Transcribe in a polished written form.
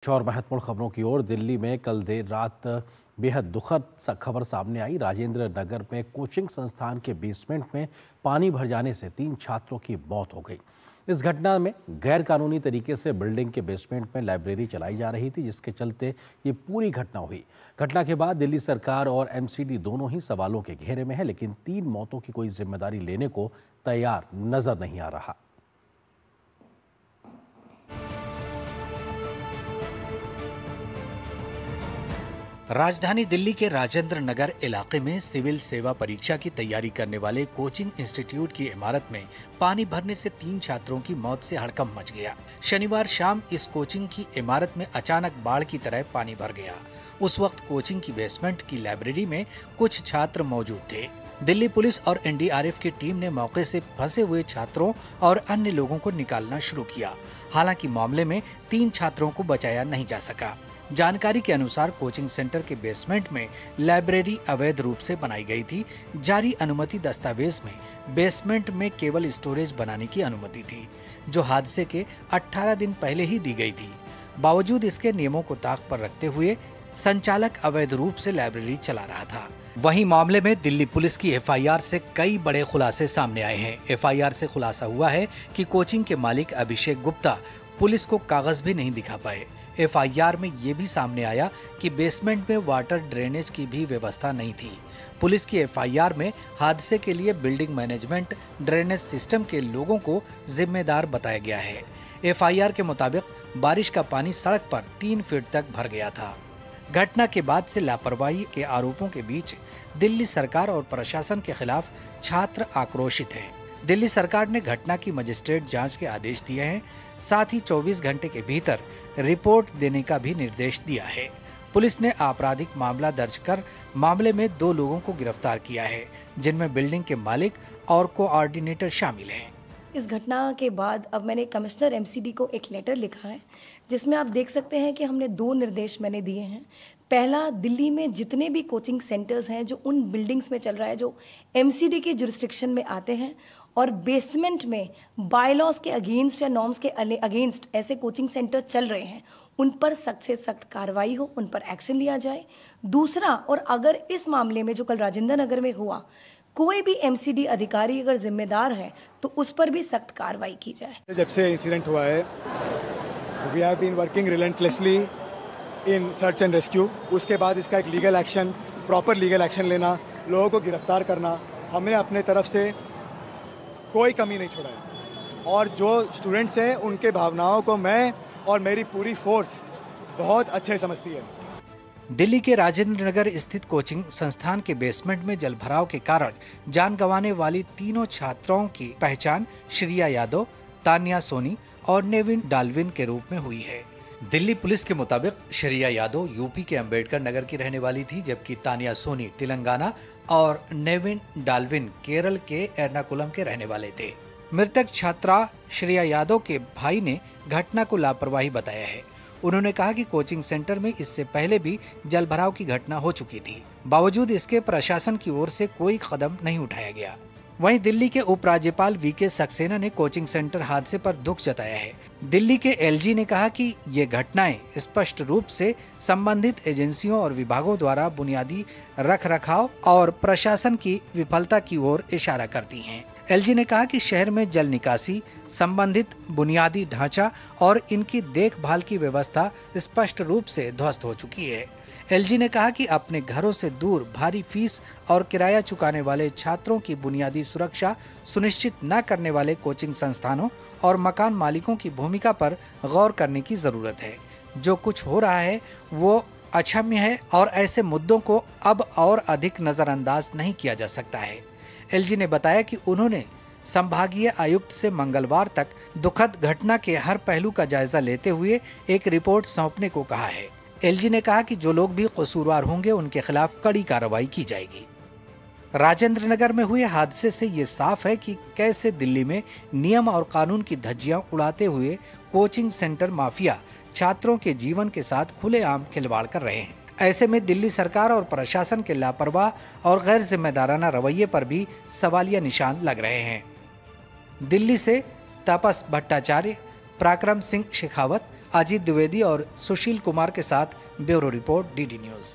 और महत्वपूर्ण खबरों की ओर दिल्ली में कल देर रात बेहद दुखद खबर सामने आई। राजेंद्र नगर में कोचिंग संस्थान के बेसमेंट में पानी भर जाने से 3 छात्रों की मौत हो गई। इस घटना में गैर कानूनी तरीके से बिल्डिंग के बेसमेंट में लाइब्रेरी चलाई जा रही थी, जिसके चलते ये पूरी घटना हुई। घटना के बाद दिल्ली सरकार और एमसीडी दोनों ही सवालों के घेरे में है, लेकिन 3 मौतों की कोई जिम्मेदारी लेने को तैयार नजर नहीं आ रहा। राजधानी दिल्ली के राजेंद्र नगर इलाके में सिविल सेवा परीक्षा की तैयारी करने वाले कोचिंग इंस्टीट्यूट की इमारत में पानी भरने से 3 छात्रों की मौत से हड़कंप मच गया। शनिवार शाम इस कोचिंग की इमारत में अचानक बाढ़ की तरह पानी भर गया। उस वक्त कोचिंग की बेसमेंट की लाइब्रेरी में कुछ छात्र मौजूद थे। दिल्ली पुलिस और एनडीआरएफ की टीम ने मौके से फंसे हुए छात्रों और अन्य लोगों को निकालना शुरू किया। हालांकि मामले में 3 छात्रों को बचाया नहीं जा सका। जानकारी के अनुसार कोचिंग सेंटर के बेसमेंट में लाइब्रेरी अवैध रूप से बनाई गई थी। जारी अनुमति दस्तावेज में बेसमेंट में केवल स्टोरेज बनाने की अनुमति थी, जो हादसे के 18 दिन पहले ही दी गई थी। बावजूद इसके नियमों को ताक पर रखते हुए संचालक अवैध रूप से लाइब्रेरी चला रहा था। वहीं मामले में दिल्ली पुलिस की एफआईआर से कई बड़े खुलासे सामने आए हैं। एफआईआर से खुलासा हुआ है कि कोचिंग के मालिक अभिषेक गुप्ता पुलिस को कागज भी नहीं दिखा पाए। एफआईआर में ये भी सामने आया कि बेसमेंट में वाटर ड्रेनेज की भी व्यवस्था नहीं थी। पुलिस की एफआईआर में हादसे के लिए बिल्डिंग मैनेजमेंट ड्रेनेज सिस्टम के लोगों को जिम्मेदार बताया गया है। एफआईआर के मुताबिक बारिश का पानी सड़क पर 3 फीट तक भर गया था। घटना के बाद से लापरवाही के आरोपों के बीच दिल्ली सरकार और प्रशासन के खिलाफ छात्र आक्रोशित हैं। दिल्ली सरकार ने घटना की मजिस्ट्रेट जांच के आदेश दिए हैं। साथ ही 24 घंटे के भीतर रिपोर्ट देने का भी निर्देश दिया है। पुलिस ने आपराधिक मामला दर्ज कर मामले में 2 लोगों को गिरफ्तार किया है, जिनमें बिल्डिंग के मालिक और कोऑर्डिनेटर शामिल हैं। इस घटना के बाद अब मैंने कमिश्नर एमसीडी को एक लेटर लिखा है, जिसमें आप देख सकते हैं कि हमने 2 निर्देश मैंने दिए हैं। पहला, दिल्ली में जितने भी कोचिंग सेंटर्स हैं जो उन बिल्डिंग्स में चल रहा है जो एमसीडी के जुरिस्डिक्शन में आते हैं और बेसमेंट में बायलॉज के अगेंस्ट या नॉर्म्स के अगेंस्ट ऐसे कोचिंग सेंटर चल रहे हैं, उन पर सख्त से सख्त कार्रवाई हो, उन पर एक्शन लिया जाए। दूसरा, और अगर इस मामले में जो कल राजेंद्र नगर में हुआ कोई भी एमसीडी अधिकारी अगर जिम्मेदार है तो उस पर भी सख्त कार्रवाई की जाए। जब से इंसिडेंट हुआ है, we have been working relentlessly in search and rescue. उसके बाद इसका एक legal action, proper legal action लेना, लोगों को गिरफ्तार करना, हमने अपने तरफ से कोई कमी नहीं छोड़ा है। और जो स्टूडेंट्स हैं उनके भावनाओं को मैं और मेरी पूरी फोर्स बहुत अच्छे समझती है। दिल्ली के राजेंद्र नगर स्थित कोचिंग संस्थान के बेसमेंट में जलभराव के कारण जान गंवाने वाली 3 छात्राओं की पहचान श्रिया यादव, तान्या सोनी और नेविन डाल्विन के रूप में हुई है। दिल्ली पुलिस के मुताबिक श्रिया यादव यूपी के अंबेडकर नगर की रहने वाली थी, जबकि तान्या सोनी तेलंगाना और नेविन डाल्विन केरल के एर्नाकुलम के रहने वाले थे। मृतक छात्रा श्रिया यादव के भाई ने घटना को लापरवाही बताया है। उन्होंने कहा कि कोचिंग सेंटर में इससे पहले भी जलभराव की घटना हो चुकी थी, बावजूद इसके प्रशासन की ओर से कोई कदम नहीं उठाया गया। वहीं दिल्ली के उपराज्यपाल वीके सक्सेना ने कोचिंग सेंटर हादसे पर दुख जताया है। दिल्ली के एलजी ने कहा कि ये घटनाएं स्पष्ट रूप से संबंधित एजेंसियों और विभागों द्वारा बुनियादी रखरखाव और प्रशासन की विफलता की ओर इशारा करती हैं। एलजी ने कहा कि शहर में जल निकासी, संबंधित बुनियादी ढांचा और इनकी देखभाल की व्यवस्था स्पष्ट रूप से ध्वस्त हो चुकी है। एलजी ने कहा कि अपने घरों से दूर भारी फीस और किराया चुकाने वाले छात्रों की बुनियादी सुरक्षा सुनिश्चित न करने वाले कोचिंग संस्थानों और मकान मालिकों की भूमिका पर गौर करने की जरूरत है। जो कुछ हो रहा है वो अक्षम्य है और ऐसे मुद्दों को अब और अधिक नजरअंदाज नहीं किया जा सकता है। एलजी ने बताया कि उन्होंने संभागीय आयुक्त से मंगलवार तक दुखद घटना के हर पहलू का जायजा लेते हुए एक रिपोर्ट सौंपने को कहा है। एलजी ने कहा कि जो लोग भी कसूरवार होंगे उनके खिलाफ कड़ी कार्रवाई की जाएगी। राजेंद्र नगर में हुए हादसे से ये साफ है कि कैसे दिल्ली में नियम और कानून की धज्जियां उड़ाते हुए कोचिंग सेंटर माफिया छात्रों के जीवन के साथ खुलेआम खिलवाड़ कर रहे हैं। ऐसे में दिल्ली सरकार और प्रशासन के लापरवाह और गैर जिम्मेदाराना रवैये पर भी सवालिया निशान लग रहे हैं। दिल्ली से तापस भट्टाचार्य, पराक्रम सिंह शेखावत, अजीत द्विवेदी और सुशील कुमार के साथ ब्यूरो रिपोर्ट DD न्यूज।